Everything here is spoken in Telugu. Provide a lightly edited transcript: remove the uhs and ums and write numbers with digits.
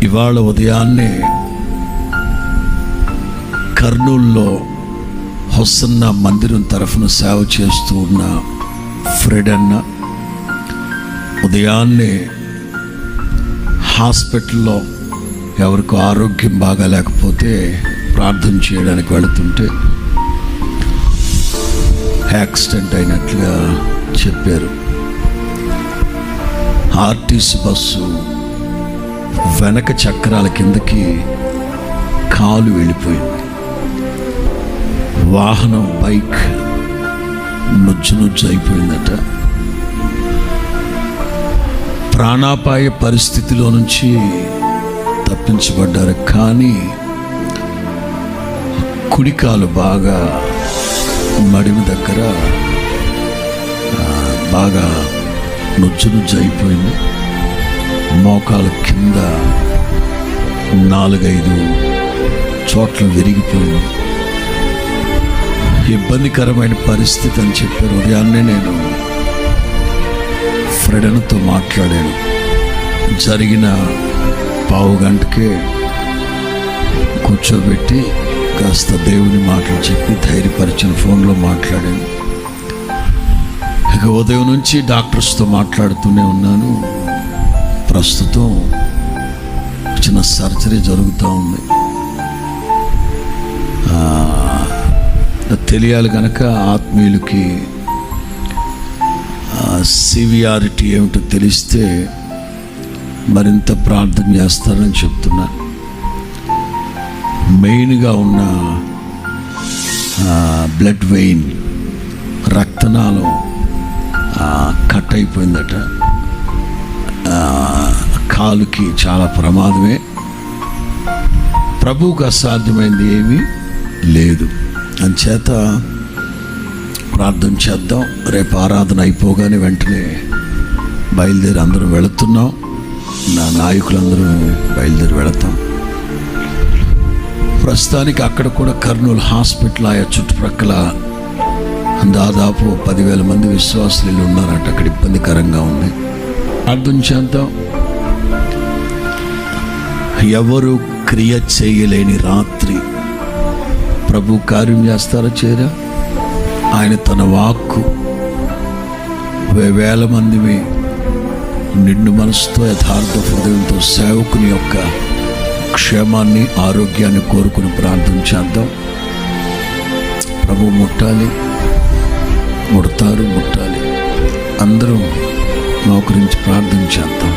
ఇవాళ ఉదయాన్నే కర్నూలులో హొసన్నా మందిరం తరఫున సేవ చేస్తూ ఉన్న ఫ్రెడ్ అన్న ఉదయాన్నే హాస్పిటల్లో ఎవరికో ఆరోగ్యం బాగాలేకపోతే ప్రార్థన చేయడానికి వెళుతుంటే యాక్సిడెంట్ అయినట్లుగా చెప్పారు. ఆర్టీసీ బస్సు వెనక చక్రాల కిందకి కాలు వెళ్ళిపోయింది. వాహనం బైక్ నుజ్జు అయిపోయిందట. ప్రాణాపాయ పరిస్థితిలో నుంచి తప్పించబడ్డారు, కానీ కుడికాలు బాగా మడిమి దగ్గర బాగా నుజ్జు అయిపోయింది. మోకాల కింద 4-5 చోట్ల విరిగిపోయింది. ఇబ్బందికరమైన పరిస్థితి అని చెప్పారు. ఉదయాన్నే నేను ఫ్రెడన్తో మాట్లాడాను. జరిగిన పావు గంటకే కూర్చోబెట్టి కాస్త దేవుని మాటలు చెప్పి ధైర్యపరిచిన ఫోన్లో మాట్లాడాను. ఇక ఉదయం నుంచి డాక్టర్స్తో మాట్లాడుతూనే ఉన్నాను. ప్రస్తుతం చిన్న సర్జరీ జరుగుతూ ఉంది. తెలియాలి కనుక ఆత్మీయులకి సివియారిటీ ఏమిటో తెలిస్తే మరింత ప్రార్థన చేస్తారని చెప్తున్నా. మెయిన్గా ఉన్న బ్లడ్ వెయిన్ రక్తనాళం కట్ అయిపోయిందట. కాలుకి చాలా ప్రమాదమే. ప్రభువుకు అసాధ్యమైంది ఏమీ లేదు. అంచేత ప్రార్థన చేద్దాం. రేపు ఆరాధన అయిపోగానే వెంటనే బయలుదేరి అందరూ వెళుతున్నాం. నా నాయకులందరూ బయలుదేరి వెళతాం. ప్రస్తుతానికి అక్కడ కూడా కర్నూలు హాస్పిటల్ ఆయా చుట్టుప్రక్కల దాదాపు 10,000 మంది విశ్వాసులు ఉన్నారట. అక్కడ ఇబ్బందికరంగా ఉంది. ప్రార్థన చేద్దాం. ఎవరు క్రియ చేయలేని రాత్రి ప్రభు కార్యం చేస్తారో చేరా. ఆయన తన వాక్కు 1,000 మందిని నిండు మనసుతో యథార్థ హృదయంతో సేవకుని యొక్క క్షేమాన్ని ఆరోగ్యాన్ని కోరుకుని ప్రార్థన చేద్దాం. ప్రభు ముట్టాలి, ముడతారు, ముట్టాలి. అందరూ మా గురించి ప్రార్థన చేద్దాం.